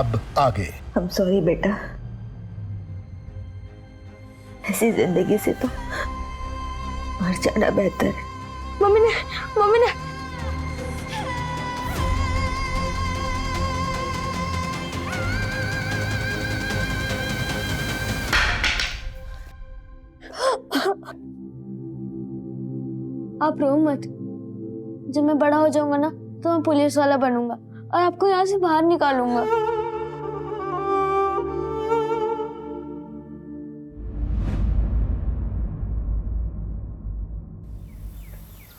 अब आगे। I'm sorry बेटा, ऐसी जिंदगी से तो मर जाना बेहतर है। मम्मी ने आप रो मत। जब मैं बड़ा हो जाऊंगा ना तो मैं पुलिस वाला बनूंगा और आपको यहाँ से बाहर निकालूंगा।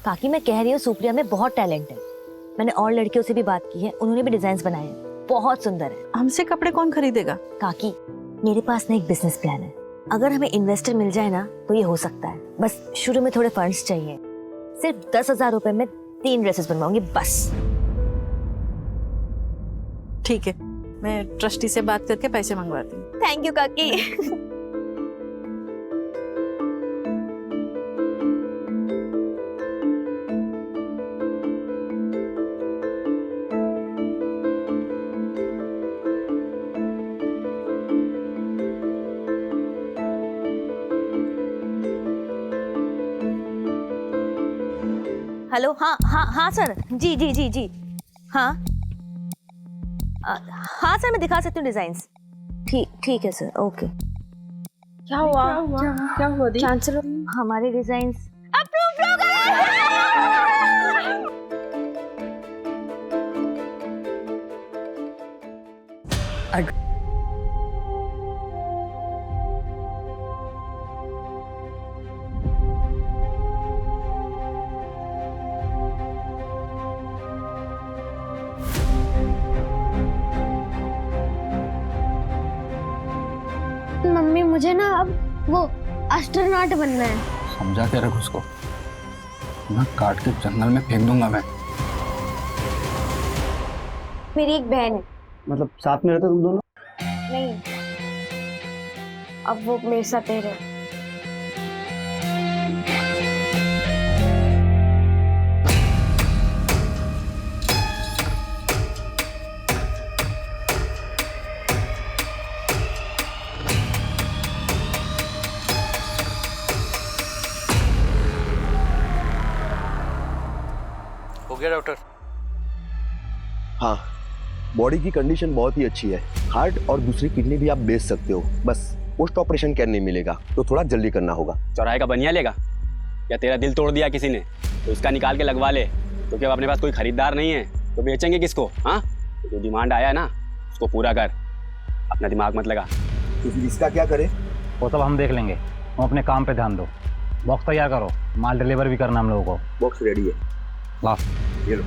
काकी मैं कह रही हूँ सुप्रिया में बहुत टैलेंट है। मैंने और लड़कियों से भी बात की है, उन्होंने भी डिजाइन बनाए हैं, बहुत सुंदर है। हमसे कपड़े कौन खरीदेगा? काकी मेरे पास ना एक बिजनेस प्लान है, अगर हमें इन्वेस्टर मिल जाए ना तो ये हो सकता है। बस शुरू में थोड़े फंड्स चाहिए, सिर्फ 10,000 रुपए में 3 ड्रेसेस बनवाऊंगी बस। ठीक है, मैं ट्रस्टी से बात करके पैसे मंगवाती हूँ। थैंक यू काकी। हेलो, हाँ सर, जी हाँ हाँ सर, मैं दिखा सकती हूँ डिजाइन्स। ठीक है सर, ओके। क्या हुआ दी? चांसलर, हमारे डिजाइन्स अप्रूव हो गए। मम्मी मुझे ना अब वो एस्ट्रोनॉट बनना है। समझा के रख उसको, मैं काट के जंगल में फेंक दूंगा मैं। मेरी एक बहन है। मतलब साथ में रहते तुम दोनों? नहीं, अब वो मेरे साथ ही रहे। हो गया डॉक्टर? हाँ, बॉडी की कंडीशन बहुत ही अच्छी है। हार्ट और दूसरी किडनी भी आप बेच सकते हो, बस पोस्ट ऑपरेशन केयर नहीं मिलेगा तो थोड़ा जल्दी करना होगा। चौराहे का बनिया लेगा या तेरा दिल तोड़ दिया किसी ने तो इसका निकाल के लगवा ले, क्योंकि अब अपने पास कोई खरीदार नहीं है तो बेचेंगे किसको? हाँ, जो डिमांड आया ना उसको पूरा कर, अपना दिमाग मत लगा। तो फिर इसका क्या करें? वो सब हम देख लेंगे, तुम अपने काम पे ध्यान दो। बॉक्स तैयार करो, माल डिलीवर भी करना हम लोगों को। बॉक्स रेडी है, ला ये लो।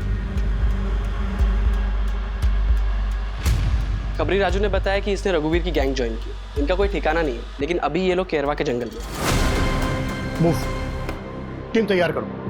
खबरी राजू ने बताया कि इसने रघुवीर की गैंग ज्वाइन की। इनका कोई ठिकाना नहीं है, लेकिन अभी ये लोग केरवा के जंगल में। मूव, टीम तैयार करो।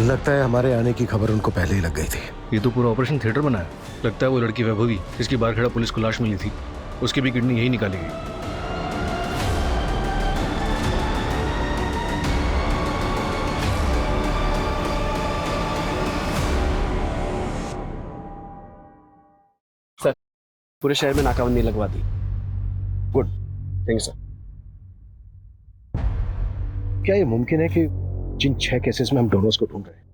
लगता है हमारे आने की खबर उनको पहले ही लग गई थी। ये तो पूरा ऑपरेशन थिएटर बना है। लगता है वो लड़की वैभवी, जिसकी बाहर खड़ा पुलिस को लाश मिली थी, उसकी भी किडनी यही निकाली गई। सर, पूरे शहर में नाकाबंदी लगवा दी। Good, thank you sir. क्या ये मुमकिन है कि जिन 6 केसेस में हम डोनर्स को ढूंढ रहे हैं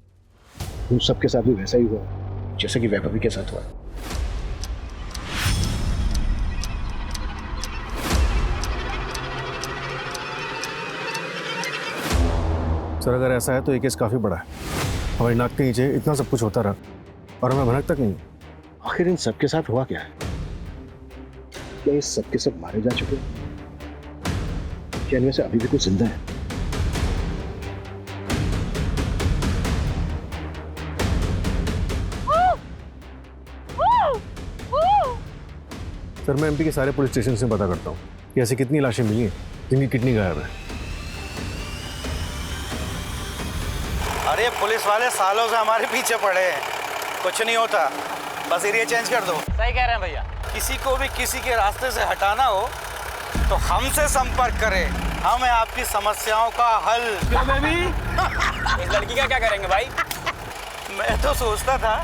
उन सबके साथ भी वैसा ही हुआ जैसे कि वैभवी के साथ हुआ? सर अगर ऐसा है तो ये केस काफी बड़ा है। हमारी नाक के नीचे इतना सब कुछ होता रहा और हमें भनक तक नहीं। आखिर इन सबके साथ हुआ क्या है? क्या ये सबके सब मारे जा चुके हैं? क्या इनमें से अभी भी कुछ जिंदा है? सर मैं एमपी के सारे पुलिस स्टेशन से पता करता हूँ कि ऐसी कितनी लाशें मिली हैं जिनकी किडनी गायब है। अरे पुलिस वाले सालों से हमारे पीछे पड़े हैं, कुछ नहीं होता, बस एरिया चेंज कर दो। सही कह रहे हैं भैया। किसी को भी किसी के रास्ते से हटाना हो तो हमसे संपर्क करें, हम हैं आपकी समस्याओं का हल। क्यों बेबी? इस लड़की का क्या करेंगे भाई? मैं तो सोचता था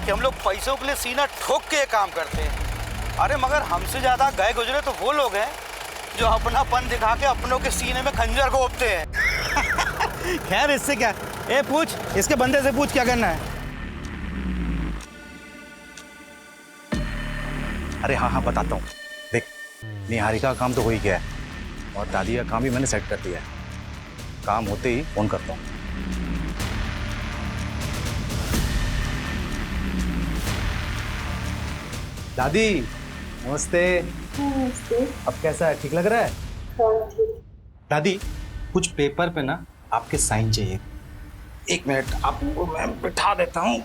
कि हम लोग पैसों के लिए सीना ठोक के काम करते हैं, अरे मगर हमसे ज़्यादा गए गुजरे तो वो लोग हैं जो अपनापन दिखा के अपनों के सीने में खंजर घोंपते हैं। खैर इससे क्या, ए पूछ, इसके बंदे से पूछ क्या करना है। अरे हाँ बताता हूँ। देख, निहारिका का काम तो हो ही गया है और दादी का काम भी मैंने सेट कर दिया है। काम होते ही फोन करता हूँ। दादी नमस्ते। नमस्ते। अब कैसा है, ठीक लग रहा है? दादी कुछ पेपर पे ना आपके साइन चाहिए। 1 मिनट आपको मैं बिठा देता हूँ।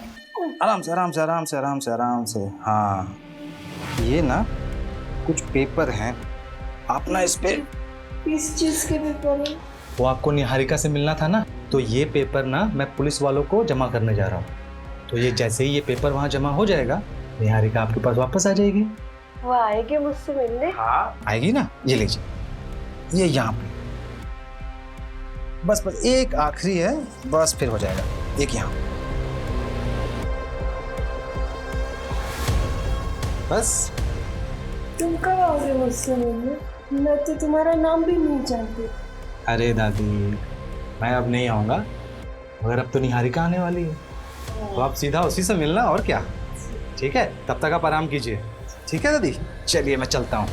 आराम से आराम से आराम से आराम से आराम से। हाँ ये ना कुछ पेपर हैं, आप ना इस पे। किस चीज के पेपर है? वो आपको निहारिका से मिलना था ना, तो ये पेपर ना मैं पुलिस वालों को जमा करने जा रहा हूँ। तो ये जैसे ही ये पेपर वहाँ जमा हो जाएगा, निहारिका आपके पास वापस आ जाएगी। वो आएगी मुझसे मिलने? हाँ आएगी ना, ये लीजिए, ये यहाँ पे। बस बस एक आखिरी है, बस फिर हो जाएगा। एक यहाँ, बस। तुम कब आओगे मुझसे मिलने? मैं तो तुम्हारा नाम भी नहीं जानती। अरे दादी मैं अब नहीं आऊँगा, मगर अब तो निहारिका आने वाली है, तो आप सीधा उसी से मिलना, और क्या। ठीक है, तब तक आप आराम कीजिए। ठीक है दादी, चलिए मैं चलता हूँ।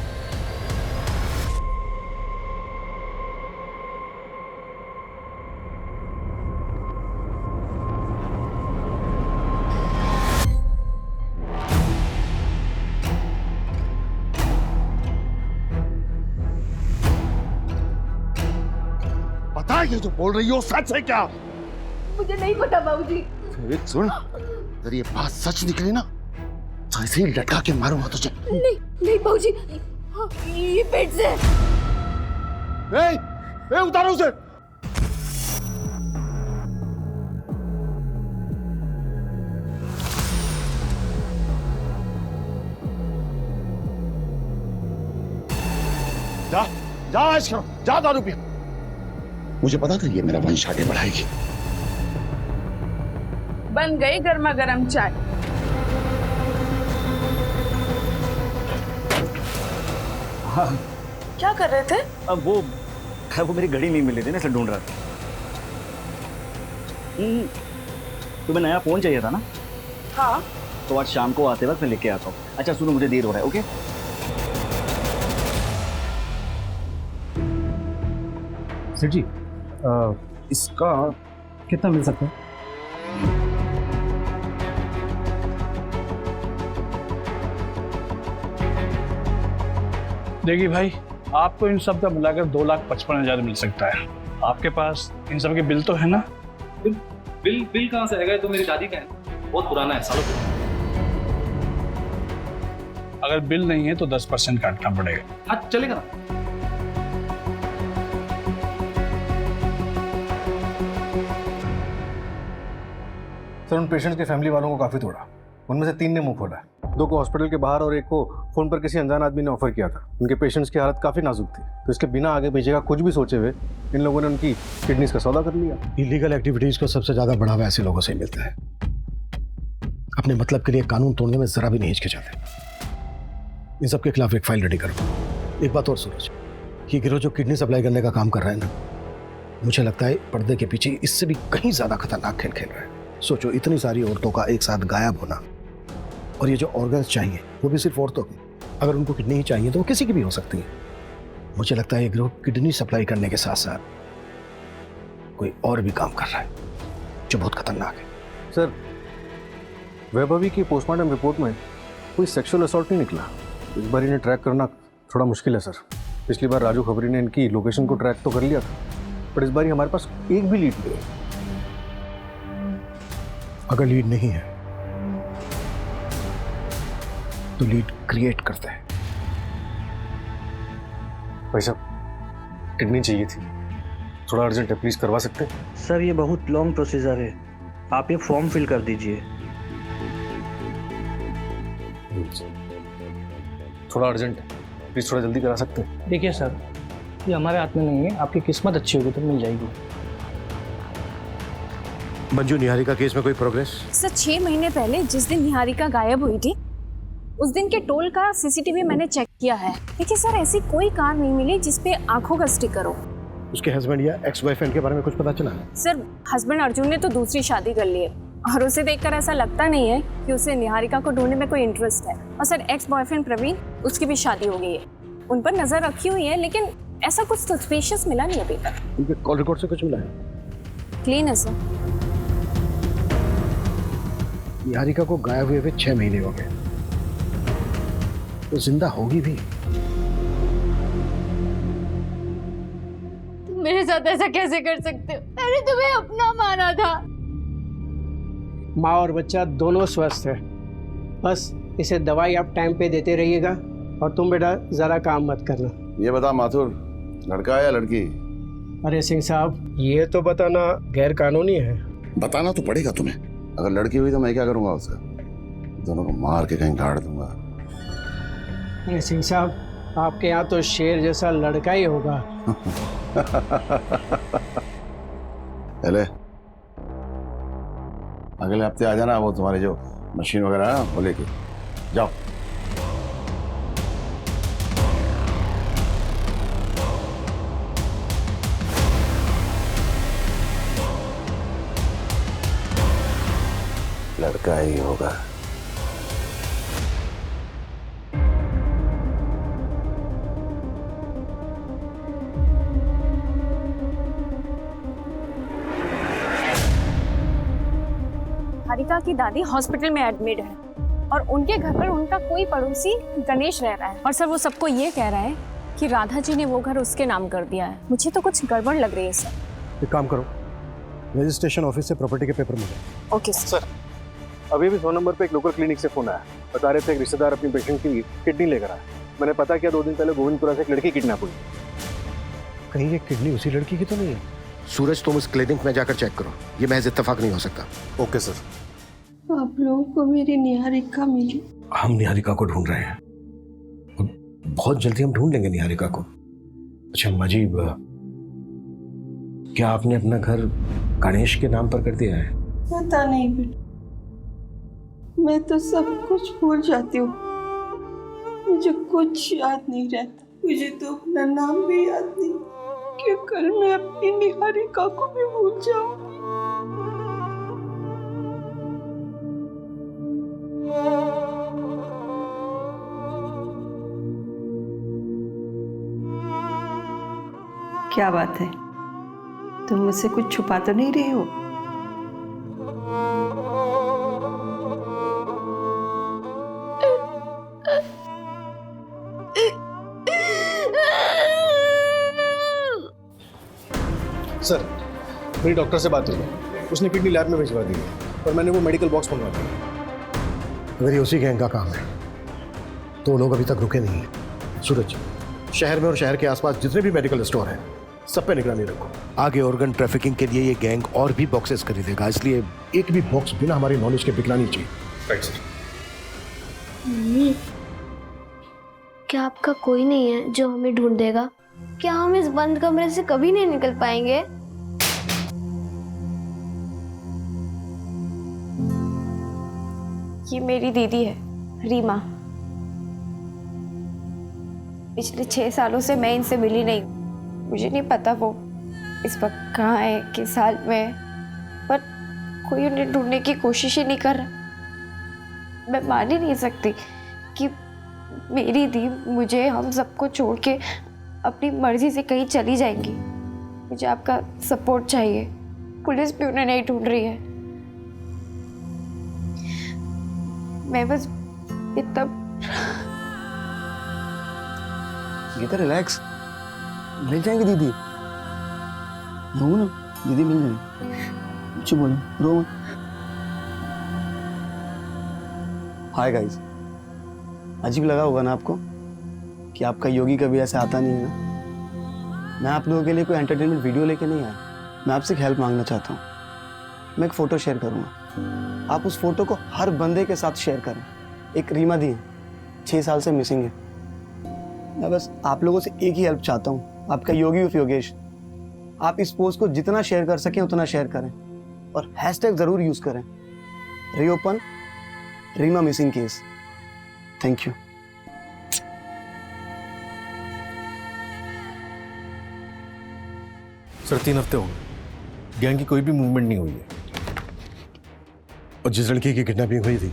पता है ये जो बोल रही हो सच है क्या? मुझे नहीं पता बाबूजी। विवेक सुन, अगर ये बात सच निकली ना तो ऐसे ही लटका के मारूंगा तुझे। नहीं नहीं बाबूजी, ये पेट से। ए, उतारो उसे। जा जा ऐश करो, जा दारू पियो। मुझे पता था ये मेरा वंश आगे बढ़ाएगी। बन गई गर्मा गर्म चाय। हाँ क्या कर रहे थे? अब वो मेरी घड़ी नहीं मिली थी ना, इसलिए ढूंढ रहा था। तुम्हें नया फोन चाहिए था ना? हाँ। तो आज शाम को आते वक्त मैं लेके आता हूँ। अच्छा सुनो, मुझे देर हो रहा है। ओके सर जी, इसका कितना मिल सकता है? देखिए भाई, आपको इन सब का मिलाकर 2,55,000 मिल सकता है। आपके पास इन सब के बिल तो है ना? बिल कहाँ से आएगा? तो मेरी दादी का है, बहुत पुराना है, सालों पुराना। अगर बिल नहीं है तो 10% काटना पड़ेगा। हाँ चलेगा ना। सर उन पेशेंट्स के फैमिली वालों को काफ़ी तोड़ा, उनमें से 3 ने मुंह खोला, 2 को हॉस्पिटल के बाहर और 1 को फ़ोन पर किसी अनजान आदमी ने ऑफर किया था। उनके पेशेंट्स की हालत काफ़ी नाजुक थी, तो इसके बिना आगे भेजे का कुछ भी सोचे हुए इन लोगों ने उनकी किडनीज का सौदा कर लिया। इलीगल एक्टिविटीज़ को सबसे ज़्यादा बढ़ावा ऐसे लोगों से मिलता है। अपने मतलब के लिए कानून तोड़ने में ज़रा भी नहीं हिचकिचाते। इन सब के खिलाफ एक फाइल रेडी करो। एक बात और सूरज, ये गिरोह जो किडनी सप्लाई करने का काम कर रहा है ना, मुझे लगता है पर्दे के पीछे इससे भी कहीं ज़्यादा खतरनाक खेल खेल रहा है। सोचो, इतनी सारी औरतों का एक साथ गायब होना, और ये जो ऑर्गन्स चाहिए वो भी सिर्फ औरतों के। अगर उनको किडनी ही चाहिए तो वो किसी की भी हो सकती है। मुझे लगता है ये गिरोह किडनी सप्लाई करने के साथ साथ कोई और भी काम कर रहा है जो बहुत खतरनाक है। सर वैभवी की पोस्टमार्टम रिपोर्ट में कोई सेक्सुअल असॉल्ट नहीं निकला। इस बार इन्हें ट्रैक करना थोड़ा मुश्किल है सर। पिछली बार राजू खबरी ने इनकी लोकेशन को ट्रैक तो कर लिया था, पर इस बार हमारे पास एक भी लीड नहीं है। अगर लीड नहीं है तो लीड क्रिएट करते हैं। भाई साहब किडनी चाहिए थी, थोड़ा अर्जेंट है, प्लीज करवा सकते हैं? सर ये बहुत लॉन्ग प्रोसीजर है, आप ये फॉर्म फिल कर दीजिए। थोड़ा अर्जेंट है, प्लीज थोड़ा जल्दी करा सकते हैं? देखिए सर, ये हमारे हाथ में नहीं है, आपकी किस्मत अच्छी होगी तो मिल जाएगी। मंजू, निहारिका केस में कोई प्रोग्रेस? सर 6 महीने पहले जिस दिन निहारिका गायब हुई थी, उस दिन के टोल का सीसीटीवी मैंने चेक किया है। देखिए सर, ऐसी कोई कार नहीं मिली जिसपे आंखों का स्टिकर हो। उसके हस्बैंड या एक्स बॉयफ्रेंड के बारे में कुछ पता चला? सर हस्बैंड अर्जुन ने तो दूसरी शादी कर ली है और उसे देखकर ऐसा लगता नहीं है कि उसे निहारिका को ढूंढने में कोई इंटरेस्ट है। और सर एक्स बॉयफ्रेंड प्रवीण, उसकी भी शादी हो गई है, उन पर नजर रखी हुई है, लेकिन ऐसा कुछ सस्पिशियस मिला नहीं अभी तक। उनके कॉल रिकॉर्ड से कुछ मिला है? क्लीन है सर। निहारिका को गायब हुए 6 महीने हो गए, तो जिंदा होगी भी। तुम मेरे साथ ऐसा कैसे कर सकते हो? मैंने तुम्हें अपना माना था। माँ और बच्चा दोनों स्वस्थ है, बस इसे दवाई आप टाइम पे देते रहिएगा और तुम बेटा ज़रा काम मत करना। ये बता माथुर, लड़का है या लड़की? अरे सिंह साहब, ये तो बताना गैर कानूनी है। बताना तो पड़ेगा तुम्हें। अगर लड़की हुई तो मैं क्या करूंगा उसका? दोनों को मार के कहीं गाड़ दूंगा। अरे सिंह साहब, आपके यहाँ तो शेर जैसा लड़का ही होगा। पहले अगले हफ्ते आ जाना, वो तुम्हारे जो मशीन वगैरह है ना वो लेके जाओ। लड़का ही होगा। निहारिका की दादी हॉस्पिटल में एडमिट है और उनके घर पर उनका कोई पड़ोसी गणेश रह रहा है। और सर वो सबको ये कह रहा है कि राधा जी ने वो घर उसके नाम कर दिया है। मुझे तो कुछ गड़बड़ लग रही है सर। एक काम करो, रजिस्ट्रेशन ऑफिस से प्रॉपर्टी के पेपर मिले। Okay sir. अभी भी 100 नंबर पे एक लोकल क्लिनिक से फोन आया, बता रहे थे एक रिश्तेदार अपनी पेशेंट की किडनी लेकर आया। मैंने पता किया, 2 दिन पहले गोविंदपुरा से एक लड़की किडनैप हुई। कहीं ये किडनी उसी लड़की की तो नहीं है? सूरज, तुम उस क्लिनिक में जाकर चेक करो, ये महज इत्तेफाक नहीं हो सकता। Okay sir. आप लोगों को मेरी निहारिका मिली? हम निहारिका को ढूंढ रहे हैं, बहुत जल्दी हम ढूंढ लेंगे निहारिका को। अच्छा मजीब, क्या आपने अपना घर गणेश के नाम पर कर दिया है? पता नहीं बेटा, मैं तो सब कुछ भूल जाती हूँ, मुझे कुछ याद नहीं रहता। मुझे तो अपना नाम भी याद नहीं कि कल मैं अपनी निहारिका को भी भूल जाऊंगी। क्या बात है, तुम मुझसे कुछ छुपा तो नहीं रहे हो? सर मेरी डॉक्टर से बात हुई, उसने किडनी लैब में भिजवा दी और मैंने वो मेडिकल बॉक्स मंगवा दिया। अगर ये उसी गैंग का काम है तो लोग अभी तक रुके नहीं हैं। सूरज, शहर में और शहर के आसपास जितने भी मेडिकल स्टोर हैं सब पे निगरानी रखो। आगे ऑर्गन ट्रैफिकिंग के लिए ये गैंग और भी बॉक्सेस खरीदेगा, इसलिए एक भी बॉक्स बिना हमारी नॉलेज के बिकना नहीं चाहिए। Right sir. मम्मी, क्या आपका कोई नहीं है जो हमें ढूंढ देगा? क्या हम इस बंद कमरे से कभी नहीं निकल पाएंगे? ये मेरी दीदी है रीमा। पिछले 6 सालों से मैं इनसे मिली नहीं, मुझे नहीं पता वो इस वक्त कहाँ है, किस हाल में है, पर कोई उन्हें ढूंढने की कोशिश ही नहीं कर रहा। मैं मान ही नहीं सकती कि मेरी दी मुझे, हम सबको छोड़ के अपनी मर्जी से कहीं चली जाएंगी। मुझे आपका सपोर्ट चाहिए, पुलिस भी उन्हें नहीं ढूंढ रही है। मैं बस इतना। गीता रिलैक्स, मिल जाएंगे दीदी। रो ना, दीदी मिल जाएंगे, कुछ बोलो, रो मत। हाय गाइस, अजीब लगा होगा ना आपको कि आपका योगी कभी ऐसे आता नहीं है ना? मैं आप लोगों के लिए कोई एंटरटेनमेंट वीडियो लेके नहीं आया, मैं आपसे हेल्प मांगना चाहता हूँ। मैं एक फ़ोटो शेयर करूँगा, आप उस फोटो को हर बंदे के साथ शेयर करें। एक रीमा दी है, 6 साल से मिसिंग है। मैं बस आप लोगों से एक ही हेल्प चाहता हूँ, आपका योगी ऑफ योगेश। आप इस पोस्ट को जितना शेयर कर सकें उतना शेयर करें और हैशटैग ज़रूर यूज़ करें, reopen Reema missing case. Thank you. Sir 3 हफ्ते हो गए, गैंग की कोई भी मूवमेंट नहीं हुई है। और जिस लड़की की किडनैपिंग हुई थी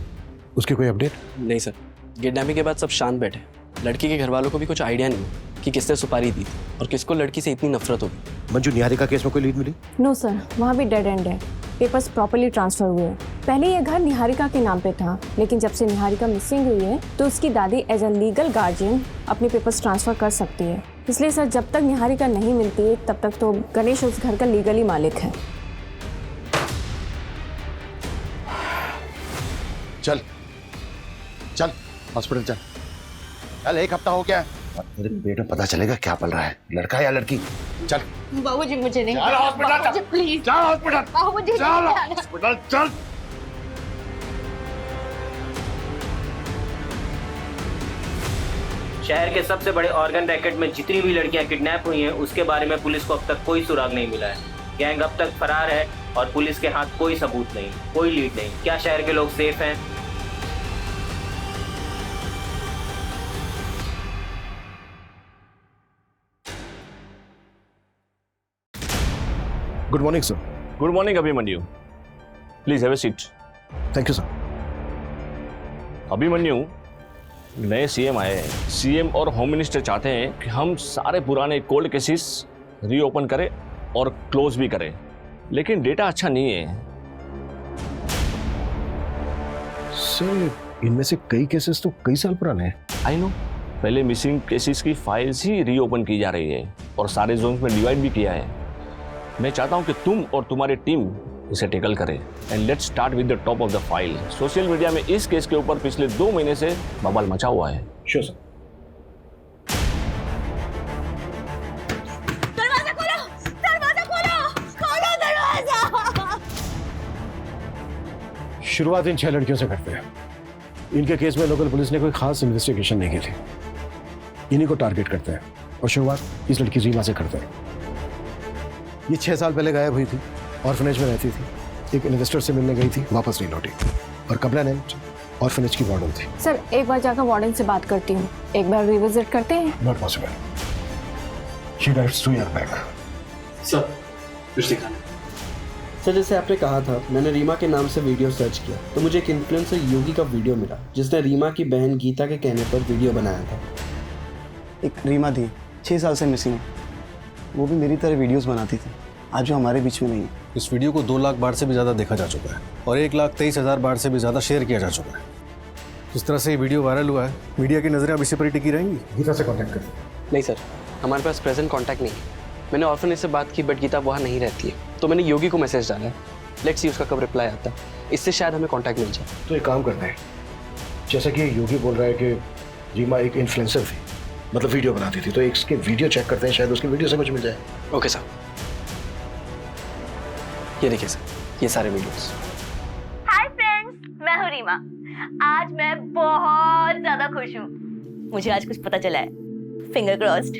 उसकी कोई अपडेट? नहीं सर, किडनैपिंग के बाद सब शांत बैठे। लड़की के घर वालों को भी कुछ आइडिया नहीं कि किसने सुपारी दी थी और किसको लड़की से इतनी नफरत होगी। मंजू, निहारिका केस में कोई लीड मिली? नो सर, वहाँ भी डेड एंड है। पेपर्स प्रॉपर्ली ट्रांसफर हुए हैं। पहले ये घर निहारिका के नाम पे था, लेकिन जब से निहारिका मिसिंग हुई है तो उसकी दादी एज अ लीगल गार्जियन अपने पेपर्स ट्रांसफर कर सकती है। इसलिए सर, जब तक निहारिका नहीं मिलती है तब तक तो गणेश उस घर का लीगली मालिक है। चल चल हॉस्पिटल चल। चल, 1 हफ्ता हो गया, तेरे पेट में पता चलेगा क्या पल रहा है, लड़का या लड़की। चल बाबूजी, मुझे नहीं, चल हॉस्पिटल, बाबूजी प्लीज, चल हॉस्पिटल, बाबूजी चल हॉस्पिटल, चल। शहर के सबसे बड़े ऑर्गन रैकेट में जितनी भी लड़कियां किडनैप हुई हैं उसके बारे में पुलिस को अब तक कोई सुराग नहीं मिला है। गैंग अब तक फरार है और पुलिस के हाथ कोई सबूत नहीं, कोई लीड नहीं। क्या शहर के लोग सेफ हैं? Good morning sir. Good morning Abhimanyu, please have a seat. Thank you sir. Abhimanyu, नए सीएम आए हैं। सीएम और होम मिनिस्टर चाहते हैं कि हम सारे पुराने कोल्ड केसेस रीओपन करें और क्लोज भी करें, लेकिन डेटा अच्छा नहीं है। सर, इनमें से कई केसेस तो कई साल पुराने हैं। आई नो, पहले मिसिंग केसेस की फाइल्स ही रीओपन की जा रही है और सारे जोन्स में डिवाइड भी किया है। मैं चाहता हूं कि तुम और तुम्हारी टीम इसे टेकल करें and let's start with the top of the file. Social media में इस केस के ऊपर पिछले 2 महीने से बवाल मचा हुआ है। Sure sir. दरवाजा खोलो, दरवाजा खोलो, खोलो दरवाजा। शुरुआत इन 6 लड़कियों से करते हैं। इनके केस में लोकल पुलिस ने कोई खास इन्वेस्टिगेशन नहीं की थी। इन्हीं को टारगेट करते हैं और शुरुआत इस लड़की रीमा से करते हैं। ये 6 साल पहले गायब हुई थी, ऑर्फनेज में रहती थी, एक इन्वेस्टर से मिलने गई थी, वापस नहीं लौटी और कंप्लेनेंट ऑर्फनेज की वार्डन थी। सर, एक बार जाकर वार्डन से बात करती हूँ, एक बार रिविजिट करते हैं। Not possible, she died 2 years back. Sir कुछ दिखाना सर, जैसे आपने कहा था, मैंने रीमा के नाम से वीडियो सर्च किया तो मुझे एक इन्फ्लुएंसर योगी का वीडियो मिला जिसने रीमा की बहन गीता के कहने पर वीडियो बनाया था। एक रीमा थी, 6 साल से मिसिंग है। वो भी मेरी तरह वीडियोस बनाती थी, आज वो हमारे बीच में नहीं है। इस वीडियो को 2 लाख बार से भी ज़्यादा देखा जा चुका है और 1,23,000 बार से भी ज़्यादा शेयर किया जा चुका है। जिस तरह से ये वीडियो वायरल हुआ है, मीडिया की नज़रें अब इसी पर ही टिकी रहेंगी। गीता से कांटेक्ट कर। नहीं सर, हमारे पास प्रेजेंट कांटेक्ट नहीं है। मैंने ऑर्फनेज से बात की बट गीता वहाँ नहीं रहती है, तो मैंने योगी को मैसेज डाला है। लेट्स सी उसका कब रिप्लाई आता है, इससे शायद हमें कांटेक्ट मिल जाए। तो एक काम करते हैं, जैसा कि योगी बोल रहा है कि रीमा एक इन्फ्लुएंसर थी, मतलब वीडियो बनाती थी, तो इसके वीडियो चेक करते हैं, शायद उसके वीडियो से कुछ मिल जाए। Okay sir. ये देखिए सर, ये सारे वीडियोस। हाय फ्रेंड्स, मैं हूँ रीमा। आज मैं बहुत ज्यादा खुश हूँ। मुझे आज कुछ पता चला है, फिंगर क्रॉस्ड।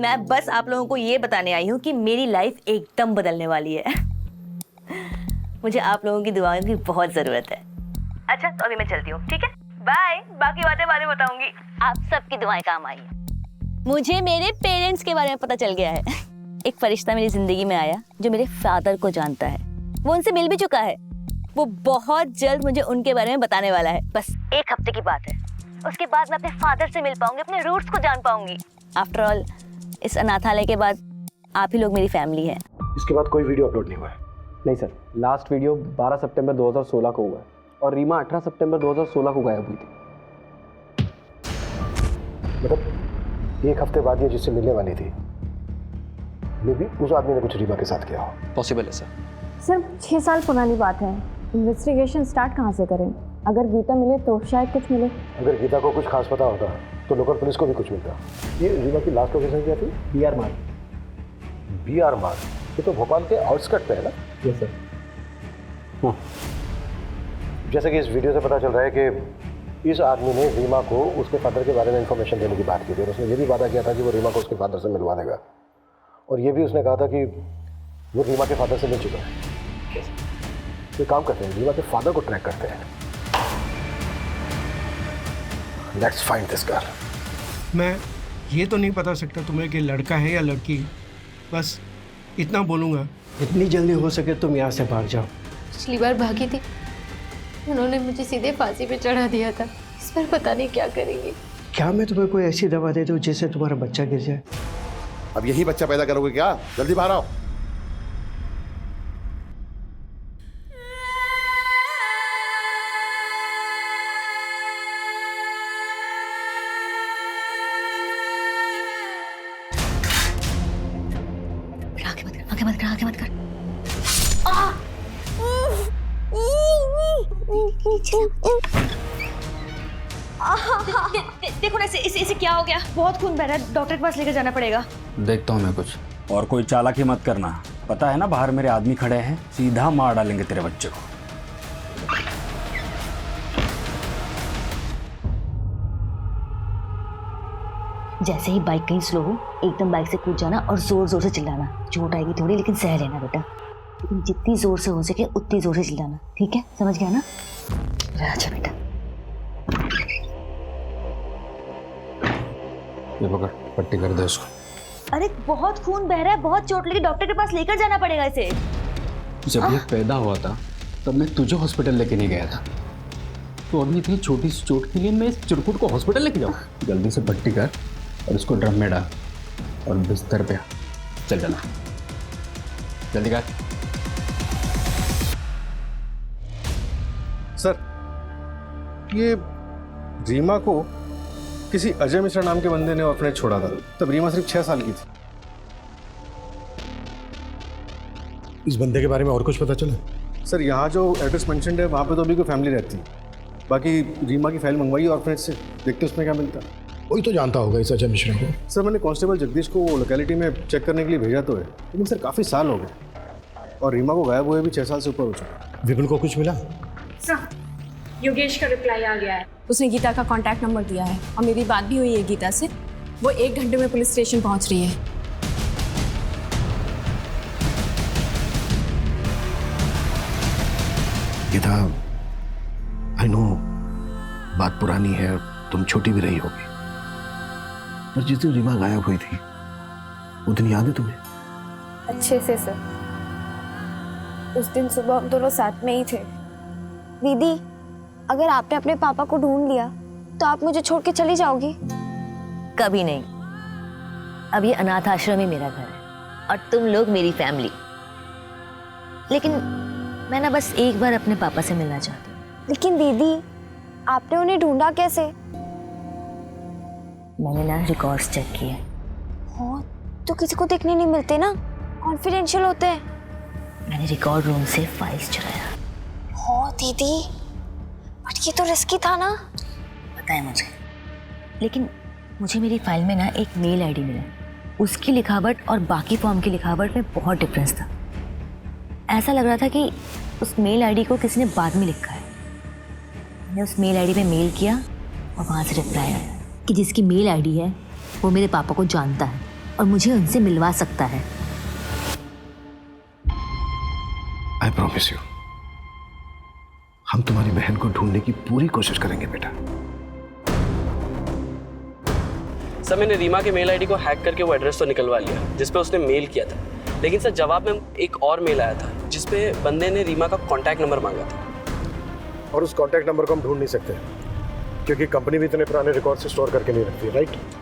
मैं बस आप लोगों को ये बताने आई हूँ कि मेरी लाइफ एकदम बदलने वाली है। मुझे आप लोगों की दुआओं की बहुत जरूरत है। अच्छा, तो अभी मैं चलती हूँ, ठीक है? बाय। बाकी बातें बाद में बताऊंगी। आप सबकी दुआएं काम आई। मुझे मेरे पेरेंट्स के बारे में पता चल गया है। एक फरिश्ता मेरी जिंदगी में आया जो मेरे फादर को जानता है। वो उनसे मिल भी चुका है। वो बहुत जल्द मुझे उनके बारे में बताने वाला है। बस 1 हफ्ते की बात है। उसके बाद मैं अपने फादर से मिल पाऊंगी, अपने रूट्स को जान पाऊंगी। आफ्टर ऑल, इस अनाथालय के बाद आप ही लोग मेरी फैमिली है। इसके बाद कोई वीडियो अपलोड नहीं हुआ है? नहीं सर, लास्ट वीडियो 12 सितंबर 2016 को हुआ है और रीमा 18 सितंबर 2016 को गायब हुई थी। मतलब 1 हफ्ते बाद ये जिससे मिलने वाली थी, मे भी उस आदमी ने कुछ रीमा के साथ किया हो। पॉसिबल है सर। सर, 6 साल पुरानी बात है, इन्वेस्टिगेशन स्टार्ट कहाँ से करें? अगर गीता मिले तो शायद कुछ मिले। अगर गीता को कुछ खास पता होता तो लोकल पुलिस को भी कुछ मिलता। ये रीमा की लास्ट लोकेशन क्या थी? BR मार्ग। BR मार्ग, ये तो भोपाल के आउटस्कर्ट पे है ना? Yes sir. जैसे कि इस वीडियो से पता चल रहा है कि इस आदमी ने रीमा को उसके फादर के बारे में इंफॉर्मेशन देने की बात की थी और उसने ये भी वादा किया था कि वो रीमा को उसके फादर से मिलवा देगा, और ये भी उसने कहा था कि वो रीमा के फादर से मिल चुका है। ये काम करते हैं, रीमा के फादर को ट्रैक करते हैं। Let's find this girl. मैं ये तो नहीं बता सकता तुम्हें कि लड़का है या लड़की, बस इतना बोलूँगा, इतनी जल्दी हो सके तुम यहाँ से भाग जाओ। पिछली बार भागी थी, उन्होंने मुझे सीधे फांसी पे चढ़ा दिया था। इस बार पता नहीं क्या करेंगे। क्या मैं तुम्हें कोई ऐसी दवा दे दूँ जिससे तुम्हारा बच्चा गिर जाए? अब यही बच्चा पैदा करोगे क्या? जल्दी बाहर आओ। आगे मत कर। देखो ना इसे क्या हो गया? बहुत खून बह रहा है, डॉक्टर के पास लेकर जाना पड़ेगा। देखता हूँ मैं कुछ। और कोई चालाकी मत करना, पता है ना बाहर मेरे आदमी खड़े हैं, सीधा मार डालेंगे तेरे बच्चे को। जैसे ही बाइक कहीं स्लो हो, एकदम बाइक से कूद जाना और जोर जोर से चिल्लाना। चोट आएगी थोड़ी लेकिन सह लेना बेटा, लेकिन जितनी जोर से हो सके उतनी जोर से चिल्लाना, ठीक है? समझ गया ना? अच्छा बेटा। ये पकड़, पट्टी कर दे उसको। अरे बहुत खून बह रहा है, बहुत चोट लगी, डॉक्टर के पास लेकर जाना पड़ेगा इसे। जब ये पैदा हुआ था तब मैं तुझे हॉस्पिटल लेके नहीं गया था, तो अभी इतनी छोटी सी चोट के लिए मैं इस चिरकुट को हॉस्पिटल लेके जाऊँ? जल्दी से पट्टी कर और इसको ड्रम में डाल और बिस्तर पे चल जाना, जल्दी कर। सर, ये रीमा को किसी अजय मिश्रा नाम के बंदे ने ऑर्फनेज छोड़ा था, तब रीमा सिर्फ 6 साल की थी। इस बंदे के बारे में और कुछ पता चला? सर, यहाँ जो एड्रेस मेंशन्ड है वहाँ पे तो अभी कोई फैमिली रहती है। बाकी रीमा की फाइल मंगवाई ऑर्फनेज से, देखते उसमें क्या मिलता है। कोई तो जानता होगा इस अजय मिश्रा को। सर, मैंने कांस्टेबल जगदीश को लोकेलिटी में चेक करने के लिए भेजा तो है, लेकिन सर काफ़ी साल हो गए और रीमा को गायब हुए भी 6 साल से ऊपर हो चुका। विपुल को कुछ मिला? सर, योगेश का रिप्लाई आ गया है। उसने गीता का कांटेक्ट नंबर दिया है और मेरी बात भी हुई है गीता से। वो 1 घंटे में पुलिस स्टेशन पहुंच रही है। गीता, आई नो बात पुरानी है, तुम छोटी भी रही होगी, पर जिस दिन रीमा गायब हुई थी वो दिन याद है तुम्हें? अच्छे से सर। उस दिन सुबह हम दोनों साथ में ही थे। दीदी, अगर आपने अपने पापा को ढूंढ लिया तो आप मुझे छोड़ के चली जाओगी? कभी नहीं। अब ये अनाथ आश्रम ही मेरा घर है और तुम लोग मेरी फैमिली। लेकिन मैं ना बस एक बार अपने पापा से मिलना चाहती हूँ। लेकिन दीदी, आपने उन्हें ढूंढा कैसे? मैंने ना रिकॉर्ड्स चेक किए। हाँ, तो किसी को देखने नहीं मिलते ना, कॉन्फिडेंशियल होते हैं। मैंने रिकॉर्ड रूम से फाइल्स चुराया। हाँ दीदी, बट ये तो रिस्की था ना। पता है मुझे, लेकिन मुझे मेरी फाइल में ना एक मेल आईडी मिला। उसकी लिखावट और बाकी फॉर्म की लिखावट में बहुत डिफरेंस था। ऐसा लग रहा था कि उस मेल आईडी को किसी ने बाद में लिखा है। मैंने उस मेल आईडी पे मेल किया और वहाँ से रिप्लाई आया कि जिसकी मेल आईडी है वो मेरे पापा को जानता है और मुझे उनसे मिलवा सकता है। आई प्रॉमिस यू, हम तुम्हारी बहन को ढूंढने की पूरी कोशिश करेंगे बेटा। सर, मैंने रीमा के मेल आईडी को हैक करके वो एड्रेस तो निकलवा लिया जिस पे उसने मेल किया था, लेकिन सर जवाब में एक और मेल आया था जिस पे बंदे ने रीमा का कॉन्टैक्ट नंबर मांगा था। और उस कॉन्टैक्ट नंबर को हम ढूंढ नहीं सकते क्योंकि कंपनी भी इतने पुराने रिकॉर्ड से स्टोर करके नहीं रखती,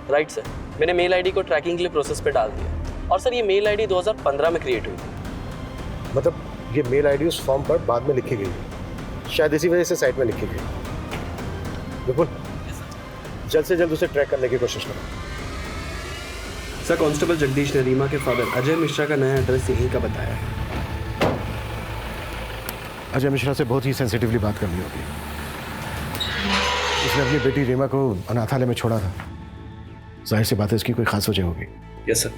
राइट सर। मैंने मेल आईडी को ट्रैकिंग के लिए प्रोसेस पे डाल दिया और सर ये मेल आईडी 2015 में क्रिएट हुई थी। मतलब ये मेल आईडी उस फॉर्म पर बाद में लिखी गई, शायद इसी वजह से साइट में लिखी गई। बिल्कुल, जल्द से जल्द उसे ट्रैक करने की कोशिश करो। सर, कांस्टेबल जगदीश ने रीमा के फादर अजय मिश्रा का नया एड्रेस यहीं का बताया है। अजय मिश्रा से बहुत ही सेंसिटिवली बात करनी होगी। उसने अपनी बेटी रीमा को अनाथालय में छोड़ा था। जाहिर सी बात है इसकी कोई खास वजह होगी। Yes sir.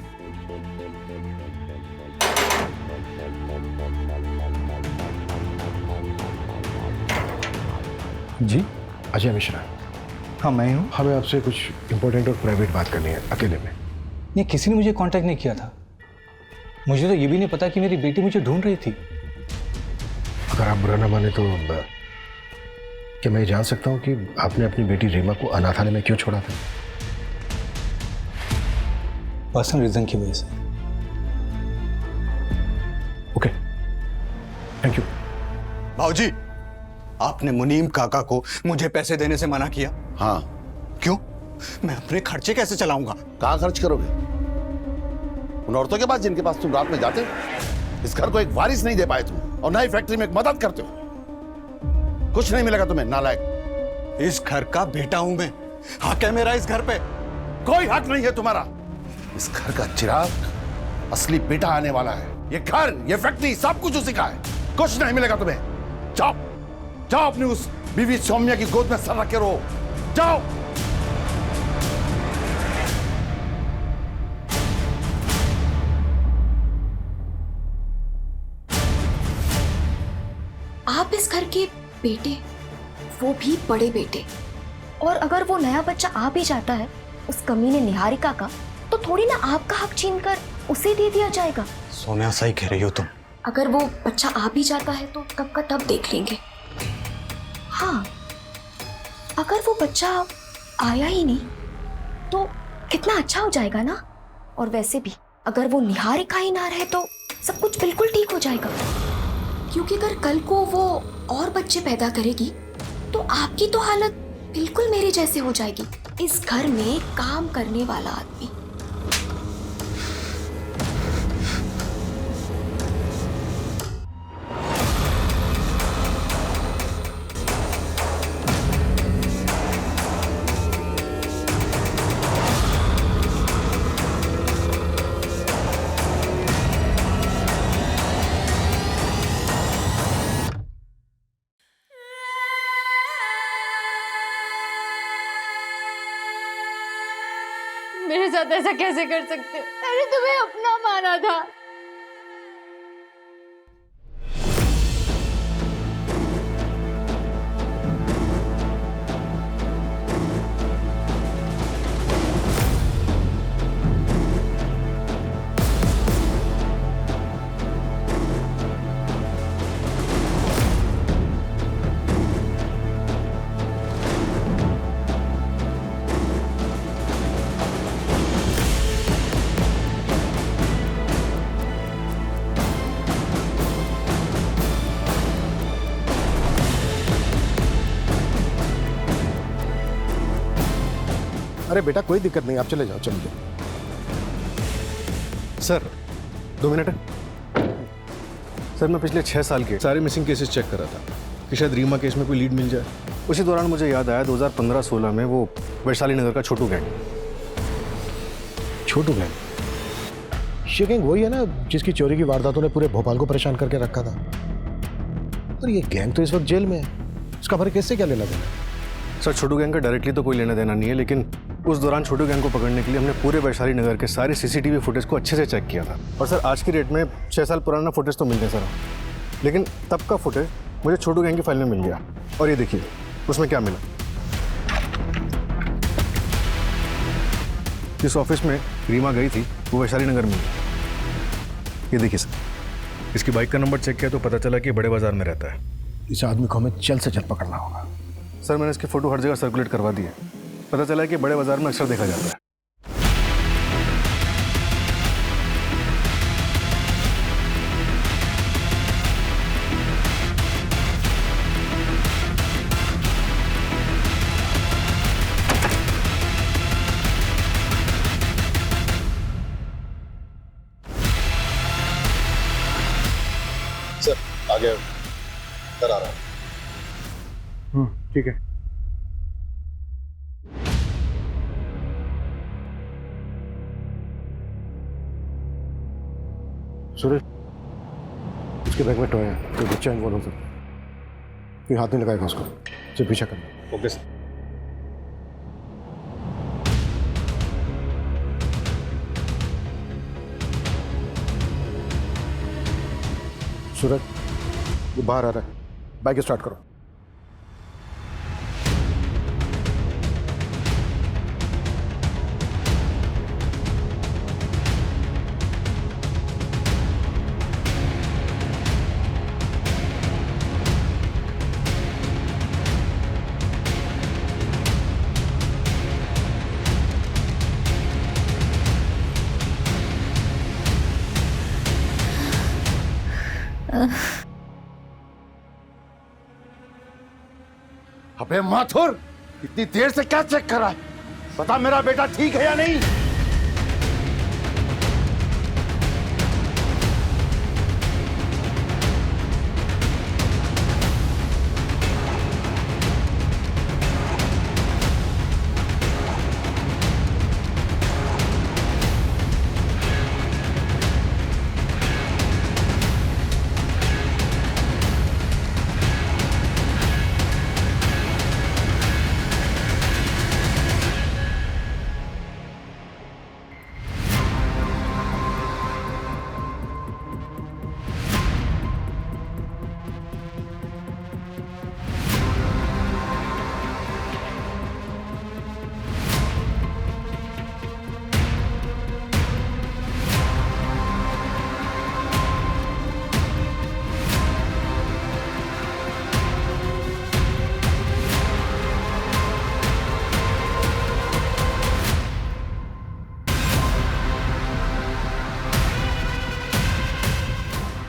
जी अजय मिश्रा। हाँ मैं हूँ। हमें आपसे कुछ इंपॉर्टेंट और प्राइवेट बात करनी है, अकेले में। नहीं, किसी ने मुझे कांटेक्ट नहीं किया था। मुझे तो ये भी नहीं पता कि मेरी बेटी मुझे ढूंढ रही थी। अगर आप बुरा ना माने तो क्या मैं जान सकता हूँ कि आपने अपनी बेटी रीमा को अनाथालय में क्यों छोड़ा था? पर्सनल रीजन की वजह से। Okay, thank you. भाऊजी, आपने मुनीम काका को मुझे पैसे देने से मना किया। हाँ। क्यों? मैं अपने खर्चे कैसे चलाऊंगा? कहाँ खर्च करोगे? उन औरतों के पास जिनके पास तुम रात में जाते हो? इस घर को एक वारिस नहीं दे पाए तुम, और ना ही फैक्ट्री में एक मदद करते हो। कुछ नहीं मिलेगा तुम्हें, नालायक। इस घर का बेटा हूं मैं। हक है मेरा इस घर पे। कोई हक नहीं है तुम्हारा। इस घर का चिराग असली बेटा आने वाला है। ये घर, ये फैक्ट्री, सब कुछ उसी का है। कुछ नहीं मिलेगा तुम्हें। जाओ जाओ, अपनी उस बीवी सौम्या की गोद में सर रख के रहो। जाओ। आप इस घर के बेटे, वो भी बड़े बेटे, और अगर वो नया बच्चा आ भी जाता है उस कमीने निहारिका का, तो थोड़ी ना आपका हक छीनकर उसे दे दिया जाएगा। सोनिया सही कह रही हो तुम। अगर वो बच्चा आ भी जाता है तो कब का तब देख लेंगे। हाँ, अगर वो बच्चा आया ही नहीं तो कितना अच्छा हो जाएगा ना। और वैसे भी अगर वो निहारिका ही ना रहे तो सब कुछ बिल्कुल ठीक हो जाएगा, क्योंकि अगर कल को वो और बच्चे पैदा करेगी तो आपकी तो हालत बिल्कुल मेरे जैसे हो जाएगी। इस घर में काम करने वाला आदमी। मेरे साथ ऐसा कैसे कर सकते हो? मैंने तुम्हें अपना माना था। अरे बेटा कोई दिक्कत नहीं, आप चले जाओ, चले जाओ। Sir 2 minute. सर मैं पिछले 6 साल के सारे मिसिंग केसेस चेक कर रहा था कि शायद रीमा केस में कोई लीड मिल जाए। उसी दौरान मुझे याद आया 2015-16 में वो वैशाली नगर का छोटू गैंग। छोटू गैंग? ये गैंग वही है ना जिसकी चोरी की वारदातों ने पूरे भोपाल को परेशान करके रखा था। पर ये गैंग तो इस वक्त जेल में है, उसका हमारे केस से क्या लेना देना? सर छोटू गैंग का डायरेक्टली तो कोई लेना देना नहीं है, लेकिन उस दौरान छोटू गैंग को पकड़ने के लिए हमने पूरे वैशाली नगर के सारे सीसीटीवी फुटेज को अच्छे से चेक किया था। और सर आज की डेट में 6 साल पुराना फुटेज तो मिल गया सर, लेकिन तब का फुटेज मुझे छोटू गैंग की फाइल में मिल गया। और ये देखिए उसमें क्या मिला। जिस ऑफिस में रीमा गई थी वो वैशाली नगर में। ये देखिए सर, इसकी बाइक का नंबर चेक किया तो पता चला कि बड़े बाजार में रहता है। इस आदमी को हमें जल्द से जल्द पकड़ना होगा। सर मैंने इसकी फ़ोटो हर जगह सर्कुलेट करवा दी है, पता चला है कि बड़े बाजार में अक्सर देखा जाता है। सर आगे सर आ रहा है। ठीक है। सुरेश, उसके बैग में टॉय है, कोई बच्चा इन्वॉल्व हो सकता है। कोई हाथ नहीं लगाएगा उसको, सिर्फ पीछा करना। Okay sir. सूरज, वो बाहर आ रहा है, बाइक स्टार्ट करो। अबे माथुर, इतनी देर से क्या चेक कर रहा है? बता मेरा बेटा ठीक है या नहीं?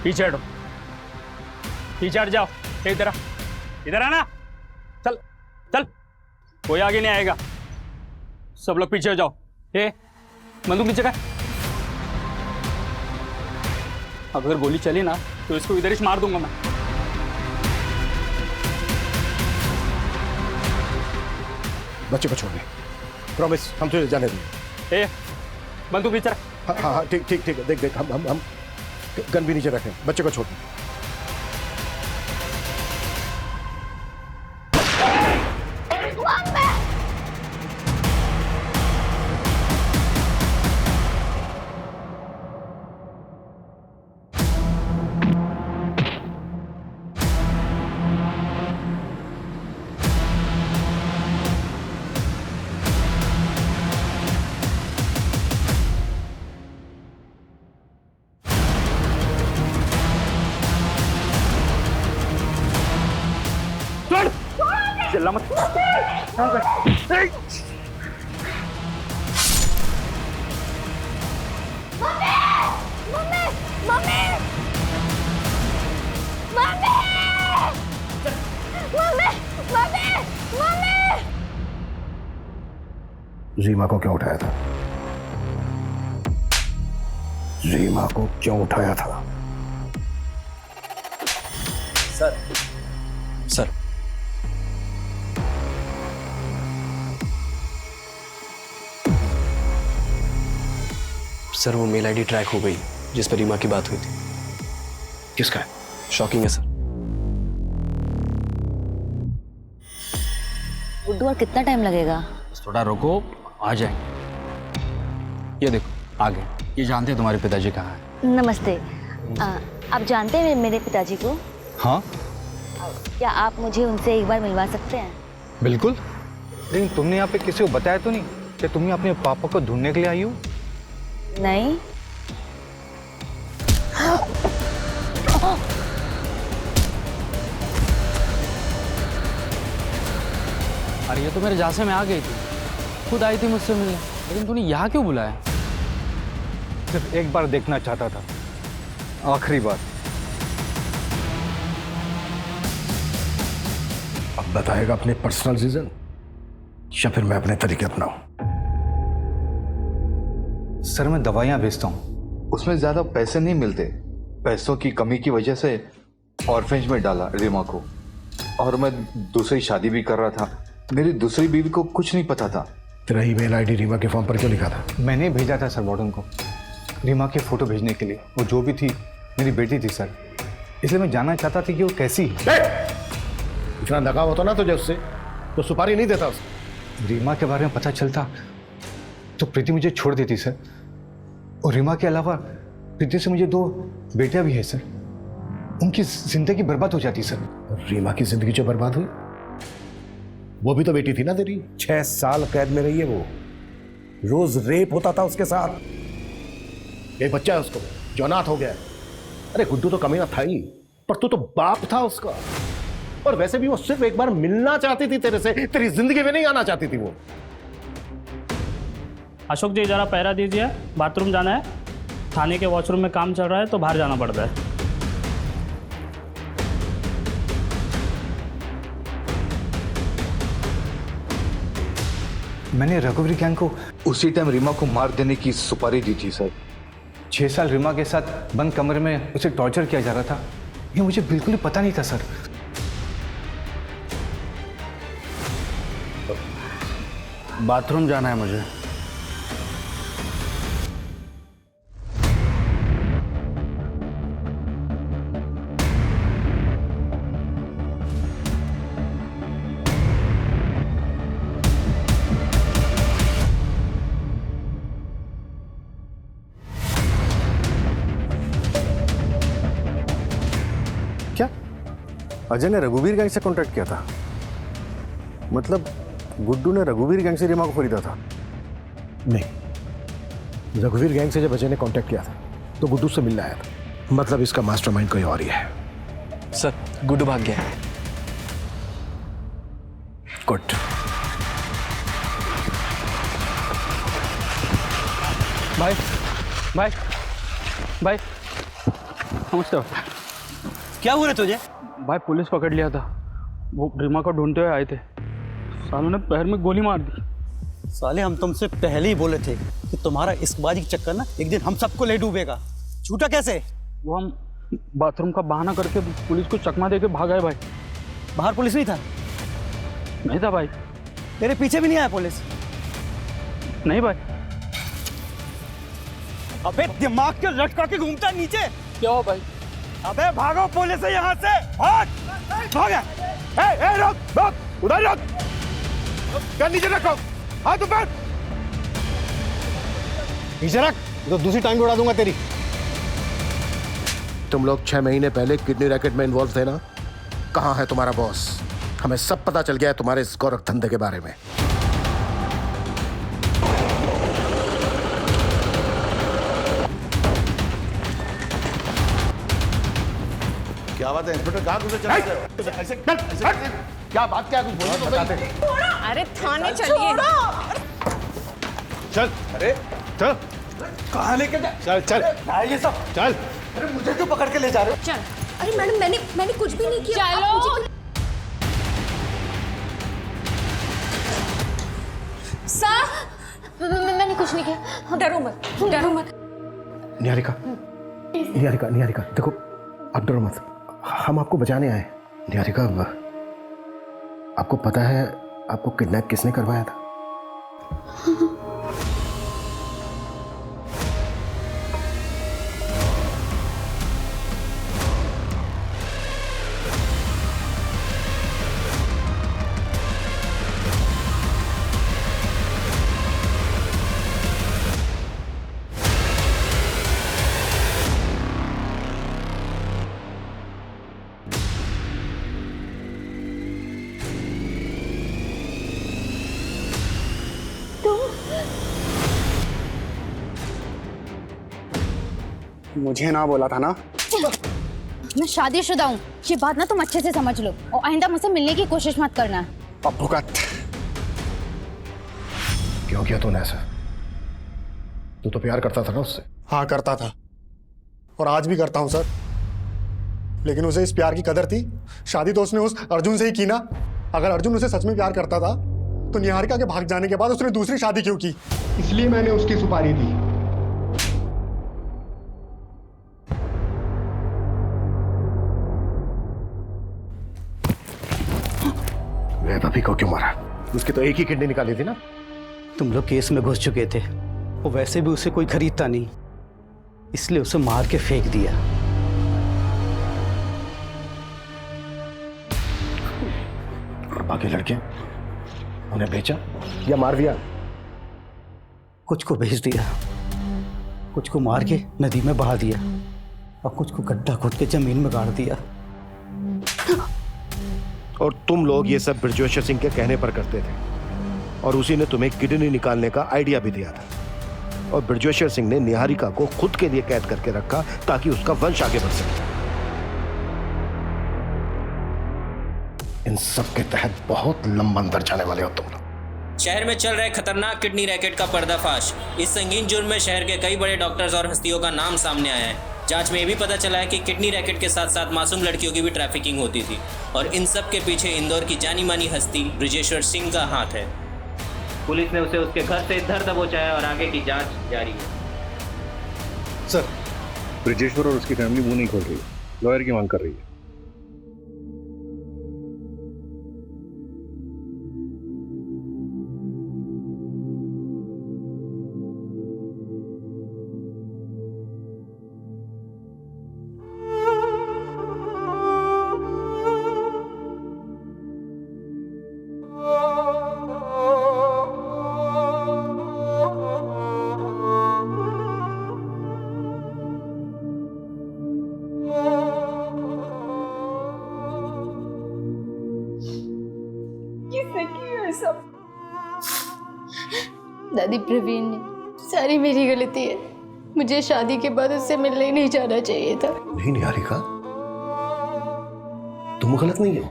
पीछे हटो, पीछे हट जाओ। इधर आ, इधर आना। चल चल, कोई आगे नहीं आएगा। सब लोग पीछे हो जाओ। बंदूक नीचे कर। अगर गोली चली ना तो इसको इधर ही मार दूंगा मैं। बच्चे को छोड़ दे, प्रॉमिस, हम तुझे जाने देंगे। बंदूक नीचे रख। हाँ हाँ ठीक ठीक ठीक है, देख देख, हम गन भी नीचे रखें, बच्चे को छोड़ दे। चिल्ला मत। रीमा को क्यों उठाया था? रीमा को क्यों उठाया था? सर, सर, सर वो मेल आईडी ट्रैक हो गई जिस पर रीमा की बात हुई थी। किसका है? शॉकिंग है सर। गुड्डू, और कितना टाइम लगेगा? थोड़ा रुको, आ जाएंगे। ये देखो आ गए। ये जानते हैं तुम्हारे पिताजी कहाँ हैं? नमस्ते। आप जानते हैं मेरे पिताजी को? हाँ क्या आप मुझे उनसे एक बार मिलवा सकते हैं? बिल्कुल, लेकिन तुमने यहाँ पे किसी को बताया तो नहीं कि तुम अपने पापा को ढूंढने के लिए आई हो? नहीं। अरे ये तो मेरे जासे में आ गई थी, खुद आई थी मुझसे मिलने, लेकिन तूने यहाँ क्यों बुलाया? सिर्फ एक बार देखना चाहता था, आखिरी बार। अब बताएगा अपने पर्सनल रीजन या फिर मैं अपने तरीके अपनाऊं? सर मैं दवाइयाँ बेचता हूँ, उसमें ज्यादा पैसे नहीं मिलते। पैसों की कमी की वजह से ऑर्फेंज में डाला रीमा को, और मैं दूसरी शादी भी कर रहा था। मेरी दूसरी बीवी को कुछ नहीं पता था। तेरा ईमेल आईडी रीमा के फॉर्म पर क्यों लिखा था? मैंने भेजा था सर वार्डन को रीमा की फोटो भेजने के लिए। वो जो भी थी मेरी बेटी थी सर, इसलिए मैं जानना चाहता था कि वो कैसी है। इतना लगाव होता ना तुझे उससे तो सुपारी नहीं देता उसे। रीमा के बारे में पता चलता तो प्रीति मुझे छोड़ देती सर, और रीमा के अलावा प्रीति से मुझे 2 बेटियां भी है सर। उनकी जिंदगी बर्बाद हो जाती सर। रीमा की जिंदगी जो बर्बाद हुई, वो भी तो बेटी थी ना तेरी। 6 साल कैद में रही है वो, रोज रेप होता था उसके साथ। एक बच्चा है उसको जो अनाथ हो गया है। अरे गुड्डू तो कमीना था ही, पर तू तो बाप था उसका। और वैसे भी वो सिर्फ एक बार मिलना चाहती थी तेरे से, तेरी जिंदगी में नहीं आना चाहती थी वो। अशोक जी जरा पहरा दीजिए, बाथरूम जाना है। थाने के वॉशरूम में काम चल रहा है तो बाहर जाना पड़ता है। मैंने रघुवीर गैंग को उसी टाइम रीमा को मार देने की सुपारी दी थी सर। 6 साल रीमा के साथ बंद कमरे में उसे टॉर्चर किया जा रहा था, ये मुझे बिल्कुल ही पता नहीं था सर। बाथरूम जाना है मुझे। क्या अजय ने रघुवीर गैंग से कांटेक्ट किया था? मतलब गुड्डू ने रघुवीर गैंग से रीमा को खरीदा था? नहीं, रघुवीर गैंग से जब अजय ने कांटेक्ट किया था तो गुड्डू से मिलने आया था। मतलब इसका मास्टरमाइंड कोई और ही है। सर गुड्डू भाग गया है। गुड। भाई भाई भाई नमस्ते। क्या हुआ तुझे? भाई पुलिस पकड़ लिया था, वो रीमा को ढूंढते हुए आए थे। सालों ने पैर में गोली मार दी। साले हम तुमसे पहले ही बोले थे कि तुम्हारा इश्कबाजी का चक्कर ना एक दिन हम सबको ले डूबेगा। छूटा कैसे? वो हम बाथरूम का बहाना करके पुलिस को चकमा देके भाग आए भाई। बाहर पुलिस नहीं था? नहीं था भाई। तेरे पीछे भी नहीं आया पुलिस? नहीं भाई। अबे दिमाग के लटका के घूमता नीचे। क्या हो भाई? अबे भागो पुलिस से यहाँ से, भाग भाग। रोक रोक, उधर रोक, कर नीचे रखो, हाथ ऊपर नीचे रख, तो दूसरी टांग उड़ा दूंगा तेरी। तुम लोग 6 महीने पहले किडनी रैकेट में इन्वॉल्व थे ना? कहाँ है तुम्हारा बॉस? हमें सब पता चल गया है तुम्हारे इस गोरख धंधे के बारे में। क्या बात है इंस्पेक्टर, कहाँ तुझे चला रहे हो? ऐसे क्या बात, क्या कुछ बोलो तो बताते। अरे थाने चलिए। चल, अरे चल, कहाँ लेके जा? चल चल ये सब चल। अरे मुझे क्यों पकड़ के ले जा रहे हो? चल। अरे मैडम मैंने कुछ भी नहीं किया। चलो। सर मैंने कुछ नहीं किया, डरो मत, डरो मत। निहारिका, निहारिका, निहारिका, देखो आप डरो मत, हम आपको बचाने आए। निहारिका, आपको पता है आपको किडनैप किसने करवाया था? मुझे ना बोला था ना? मैं शादीशुदा हूँ, ये बात ना तुम अच्छे से समझ लो और आइंदा मुझसे मिलने की कोशिश मत करना। भुगत। क्यों किया तूने ऐसा? तू तो प्यार करता था ना उससे? हाँ करता था, और आज भी करता हूँ सर। लेकिन उसे इस प्यार की कदर थी, शादी तो उसने उस अर्जुन से ही की ना। अगर अर्जुन उसे सच में प्यार करता था तो निहारिका के भाग जाने के बाद उसने दूसरी शादी क्यों की? इसलिए मैंने उसकी सुपारी दी। भाभी को क्यों मारा? उसकी तो एक ही किडनी निकाली थी ना। तुम लोग केस में घुस चुके थे, वो वैसे भी उसे कोई खरीदता नहीं, इसलिए उसे मार के फेंक दिया। और बाकी लड़के उन्हें बेचा या मार दिया? कुछ को भेज दिया, कुछ को मार के नदी में बहा दिया। और कुछ को गड्ढा खोद के जमीन में गाड़ दिया। और तुम लोग ये सब ब्रजेश्वर सिंह के कहने पर करते थे, और उसी ने तुम्हें किडनी निकालने का आइडिया भी दिया था। और ब्रजेश्वर सिंह ने निहारिका को खुद के लिए कैद करके रखा ताकि उसका वंश आगे बढ़ सके। इन सब के तहत बहुत लंबा अंदर जाने वाले हो तुम लोग। शहर में चल रहे खतरनाक किडनी रैकेट का पर्दाफाश। इस संगीन जुर्म में शहर के कई बड़े डॉक्टर्स और हस्तियों का नाम सामने आया है। जांच में ये भी पता चला है कि किडनी रैकेट के साथ साथ मासूम लड़कियों की भी ट्रैफिकिंग होती थी, और इन सब के पीछे इंदौर की जानी मानी हस्ती ब्रजेश्वर सिंह का हाथ है। पुलिस ने उसे उसके घर से धर दबोचा है और आगे की जांच जारी है। सर, ब्रजेश्वर और उसकी फैमिली मुंह नहीं खोल रही, लॉयर की मांग कर रही है। दादी, प्रवीण ने सारी मेरी गलती है। मुझे शादी के बाद उससे मिलने ही नहीं जाना चाहिए था। नहीं निहारिका, तुम गलत नहीं हो।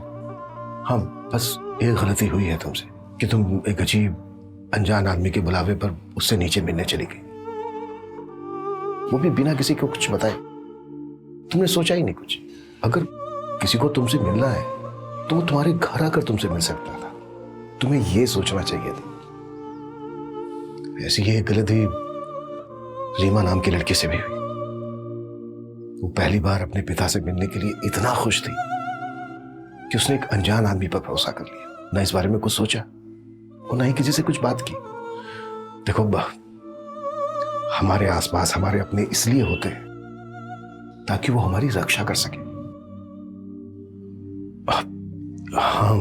हाँ, बस एक गलती हुई है तुमसे कि तुम एक अजीब अनजान आदमी के बुलावे पर उससे नीचे मिलने चली गई, वो भी बिना किसी को कुछ बताए। तुमने सोचा ही नहीं कुछ। अगर किसी को तुमसे मिलना है तो वो तुम्हारे घर आकर तुमसे मिल सकता था। तुम्हें ये सोचना चाहिए था। ऐसी ही एक गलती रीमा नाम की लड़की से भी हुई। वो पहली बार अपने पिता से मिलने के लिए इतना खुश थी कि उसने एक अनजान आदमी पर भरोसा कर लिया। ना इस बारे में कुछ सोचा और ना ही किसी से कुछ बात की। देखो, हमारे आसपास हमारे अपने इसलिए होते हैं ताकि वो हमारी रक्षा कर सके। हाँ,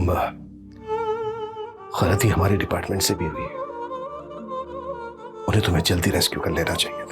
गलती हमारे डिपार्टमेंट से भी हुई है। उन्हें तुम्हें जल्दी रेस्क्यू कर लेना चाहिए।